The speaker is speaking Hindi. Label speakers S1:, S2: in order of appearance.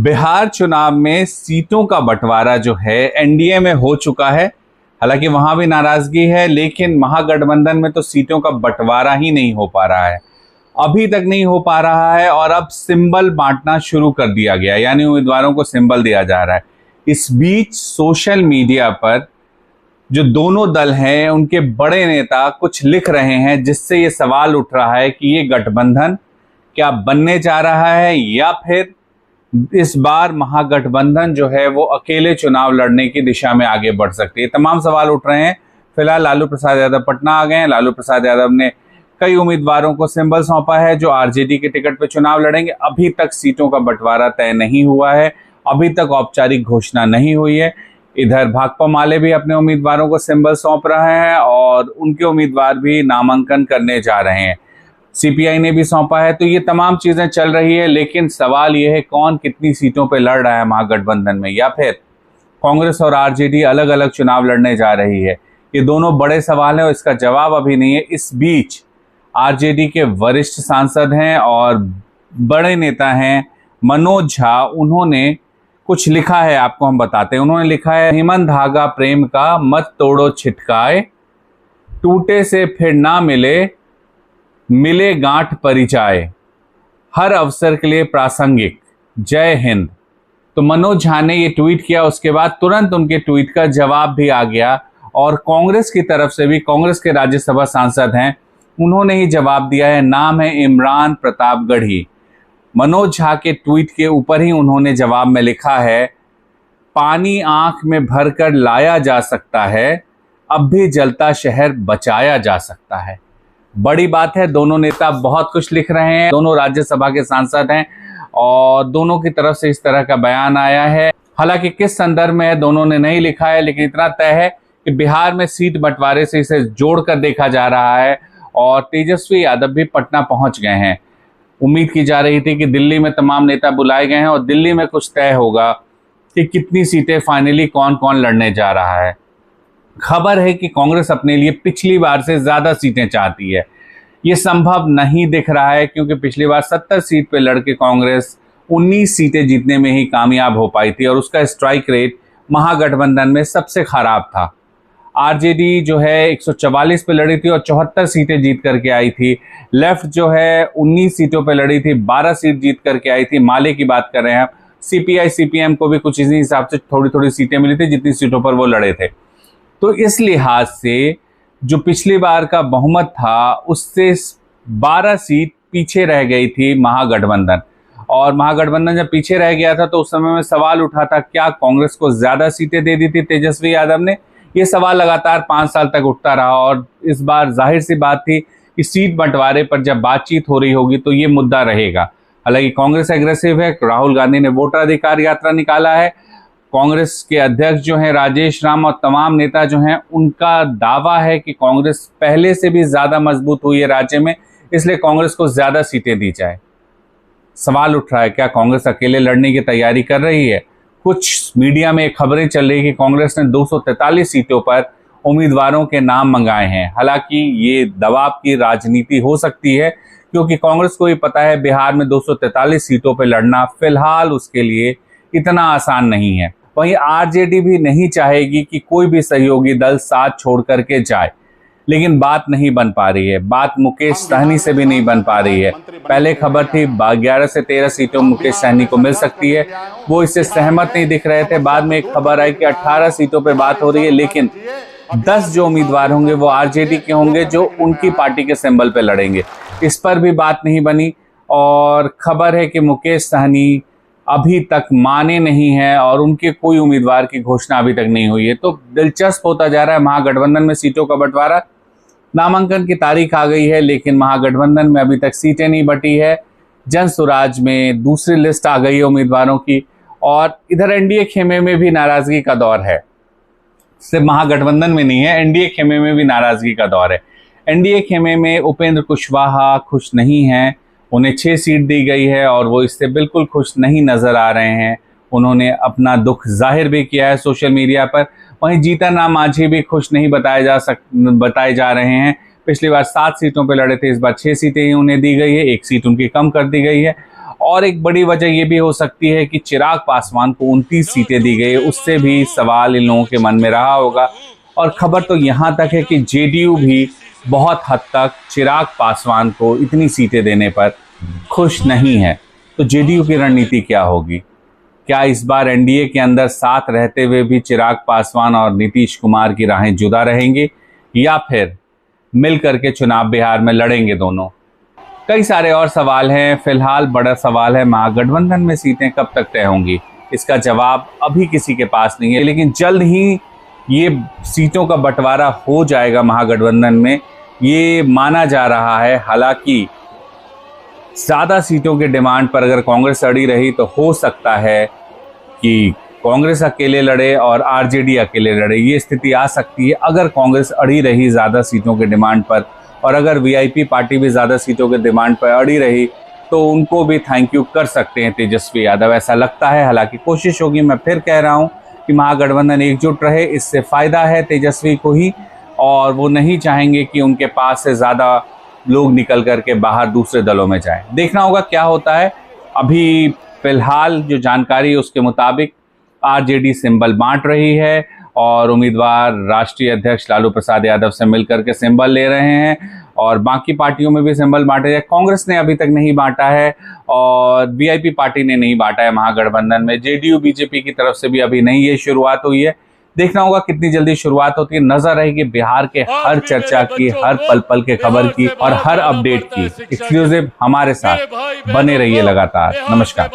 S1: बिहार चुनाव में सीटों का बंटवारा जो है एनडीए में हो चुका है। हालांकि वहां भी नाराजगी है, लेकिन महागठबंधन में तो सीटों का बंटवारा ही नहीं हो पा रहा है, अभी तक नहीं हो पा रहा है। और अब सिंबल बांटना शुरू कर दिया गया, यानी उम्मीदवारों को सिंबल दिया जा रहा है। इस बीच सोशल मीडिया पर जो दोनों दल हैं उनके बड़े नेता कुछ लिख रहे हैं, जिससे ये सवाल उठ रहा है कि ये गठबंधन क्या बनने जा रहा है या फिर इस बार महागठबंधन जो है वो अकेले चुनाव लड़ने की दिशा में आगे बढ़ सकती है। तमाम सवाल उठ रहे हैं। फिलहाल लालू प्रसाद यादव पटना आ गए हैं। लालू प्रसाद यादव ने कई उम्मीदवारों को सिंबल सौंपा है जो आरजेडी के टिकट पर चुनाव लड़ेंगे। अभी तक सीटों का बंटवारा तय नहीं हुआ है, अभी तक औपचारिक घोषणा नहीं हुई है। इधर भाकपा माले भी अपने उम्मीदवारों को सिंबल सौंप रहे हैं और उनके उम्मीदवार भी नामांकन करने जा रहे हैं। सीपीआई ने भी सौंपा है। तो ये तमाम चीजें चल रही है, लेकिन सवाल यह है कौन कितनी सीटों पे लड़ रहा है महागठबंधन में, या फिर कांग्रेस और आरजेडी अलग अलग चुनाव लड़ने जा रही है। ये दोनों बड़े सवाल हैं और इसका जवाब अभी नहीं है। इस बीच आरजेडी के वरिष्ठ सांसद हैं और बड़े नेता हैं मनोज झा, उन्होंने कुछ लिखा है, आपको हम बताते हैं। उन्होंने लिखा है, हिमन धागा प्रेम का मत तोड़ो छिटकाए, टूटे से फिर ना मिले गांठ परिचाए, हर अवसर के लिए प्रासंगिक, जय हिंद। तो मनोज झा ने ये ट्वीट किया, उसके बाद तुरंत उनके ट्वीट का जवाब भी आ गया और कांग्रेस की तरफ से भी, कांग्रेस के राज्यसभा सांसद हैं, उन्होंने ही जवाब दिया है। नाम है इमरान प्रतापगढ़ी। मनोज झा के ट्वीट के ऊपर ही उन्होंने जवाब में लिखा है, पानी आंख में भरकर लाया जा सकता है, अब भी जलता शहर बचाया जा सकता है। बड़ी बात है, दोनों नेता बहुत कुछ लिख रहे हैं, दोनों राज्यसभा के सांसद हैं और दोनों की तरफ से इस तरह का बयान आया है। हालांकि किस संदर्भ में है दोनों ने नहीं लिखा है, लेकिन इतना तय है कि बिहार में सीट बंटवारे से इसे जोड़कर देखा जा रहा है और तेजस्वी यादव भी पटना पहुंच गए हैं। उम्मीद की जा रही थी कि दिल्ली में तमाम नेता बुलाए गए हैं और दिल्ली में कुछ तय होगा कि कितनी सीटें फाइनली कौन कौन लड़ने जा रहा है। खबर है कि कांग्रेस अपने लिए पिछली बार से ज्यादा सीटें चाहती है। ये संभव नहीं दिख रहा है, क्योंकि पिछली बार 70 सीट पे लड़के कांग्रेस 19 सीटें जीतने में ही कामयाब हो पाई थी और उसका स्ट्राइक रेट महागठबंधन में सबसे खराब था। आरजेडी जो है 144 पे लड़ी थी और 74 सीटें जीत करके आई थी। लेफ्ट जो है 19 सीटों पे लड़ी थी, 12 सीट जीत करके आई थी। माले की बात कर रहे हैं। सीपीआई सीपीएम को भी कुछ इसी हिसाब से थोड़ी थोड़ी सीटें मिली थी जितनी सीटों पर वो लड़े थे। तो इस लिहाज से जो पिछली बार का बहुमत था उससे 12 सीट पीछे रह गई थी महागठबंधन। और महागठबंधन जब पीछे रह गया था तो उस समय में सवाल उठा था, क्या कांग्रेस को ज्यादा सीटें दे दी थी तेजस्वी यादव ने। ये सवाल लगातार 5 साल तक उठता रहा और इस बार जाहिर सी बात थी कि सीट बंटवारे पर जब बातचीत हो रही होगी तो ये मुद्दा रहेगा। हालांकि कांग्रेस एग्रेसिव है। राहुल गांधी ने वोटर अधिकार यात्रा निकाला है। कांग्रेस के अध्यक्ष जो हैं राजेश राम और तमाम नेता जो हैं, उनका दावा है कि कांग्रेस पहले से भी ज्यादा मजबूत हुई है राज्य में, इसलिए कांग्रेस को ज्यादा सीटें दी जाए। सवाल उठ रहा है, क्या कांग्रेस अकेले लड़ने की तैयारी कर रही है। कुछ मीडिया में खबरें चल रही है कि कांग्रेस ने 243 सीटों पर उम्मीदवारों के नाम मंगाए हैं। हालांकि ये दबाव की राजनीति हो सकती है, क्योंकि कांग्रेस को भी पता है बिहार में 243 सीटों पर लड़ना फिलहाल उसके लिए इतना आसान नहीं है। वहीं आरजेडी भी नहीं चाहेगी कि कोई भी सहयोगी दल साथ छोड़ करके जाए, लेकिन बात नहीं बन पा रही है। बात मुकेश सहनी से भी नहीं बन पा रही है। पहले खबर थी 11 से 13 सीटों मुकेश सहनी को मिल सकती है, वो इससे सहमत नहीं दिख रहे थे। बाद में एक खबर आई कि 18 सीटों पे बात हो रही है, लेकिन 10 जो उम्मीदवार होंगे वो आरजेडी के होंगे जो उनकी पार्टी के सिंबल पे लड़ेंगे। इस पर भी बात नहीं बनी और खबर है कि मुकेश सहनी अभी तक माने नहीं है और उनके कोई उम्मीदवार की घोषणा अभी तक नहीं हुई है। तो दिलचस्प होता जा रहा है महागठबंधन में सीटों का बंटवारा। नामांकन की तारीख आ गई है, लेकिन महागठबंधन में अभी तक सीटें नहीं बटी है। जन स्वराज में दूसरी लिस्ट आ गई है उम्मीदवारों की और इधर एनडीए खेमे में भी नाराजगी का दौर है। सिर्फ महागठबंधन में नहीं है, एनडीए खेमे में भी नाराजगी का दौर है। एनडीए खेमे में उपेंद्र कुशवाहा खुश नहीं है। उन्हें 6 सीट दी गई है और वो इससे बिल्कुल खुश नहीं नजर आ रहे हैं। उन्होंने अपना दुख जाहिर भी किया है सोशल मीडिया पर। वहीं जीतन राम मांझी भी खुश नहीं बताए जा रहे हैं। पिछली बार 7 सीटों पर लड़े थे, इस बार 6 सीटें ही उन्हें दी गई है, 1 सीट उनकी कम कर दी गई है। और एक बड़ी वजह यह भी हो सकती है कि चिराग पासवान को 29 सीटें दी गई, उससे भी सवाल इन लोगों के मन में रहा होगा। और खबर तो यहाँ तक है कि जेडीयू भी बहुत हद तक चिराग पासवान को इतनी सीटें देने पर खुश नहीं है। तो जेडीयू की रणनीति क्या होगी? क्या इस बार एनडीए के अंदर साथ रहते हुए भी चिराग पासवान और नीतीश कुमार की राहें जुदा रहेंगी, या फिर मिल करके चुनाव बिहार में लड़ेंगे दोनों? कई सारे और सवाल हैं। फिलहाल बड़ा सवाल है महागठबंधन में सीटें कब तक तय होंगी। इसका जवाब अभी किसी के पास नहीं है, लेकिन जल्द ही ये सीटों का बंटवारा हो जाएगा महागठबंधन में, ये माना जा रहा है। हालांकि ज़्यादा सीटों के डिमांड पर अगर कांग्रेस अड़ी रही तो हो सकता है कि कांग्रेस अकेले लड़े और आरजेडी अकेले लड़े। ये स्थिति आ सकती है अगर कांग्रेस अड़ी रही ज़्यादा सीटों के डिमांड पर, और अगर वीआईपी पार्टी भी ज़्यादा सीटों के डिमांड पर अड़ी रही तो उनको भी थैंक यू कर सकते हैं तेजस्वी यादव, ऐसा लगता है। हालांकि कोशिश होगी, मैं फिर कह रहा हूं कि महागठबंधन एकजुट रहे, इससे फ़ायदा है तेजस्वी को ही, और वो नहीं चाहेंगे कि उनके पास से ज़्यादा लोग निकल करके बाहर दूसरे दलों में जाएं। देखना होगा क्या होता है। अभी फिलहाल जो जानकारी है उसके मुताबिक आरजेडी सिंबल बांट रही है और उम्मीदवार राष्ट्रीय अध्यक्ष लालू प्रसाद यादव से मिलकर के सिंबल ले रहे हैं, और बाकी पार्टियों में भी सिंबल बांटे जाए। कांग्रेस ने अभी तक नहीं बांटा है और वीआईपी पार्टी ने नहीं बांटा है महागठबंधन में। जेडीयू बीजेपी की तरफ से भी अभी नहीं ये शुरुआत हुई है। देखना होगा कितनी जल्दी शुरुआत होती है। नजर रहेगी बिहार के हर चर्चा की, हर पल पल के खबर की और हर अपडेट की। एक्सक्लूसिव हमारे साथ बने रहिए लगातार। नमस्कार।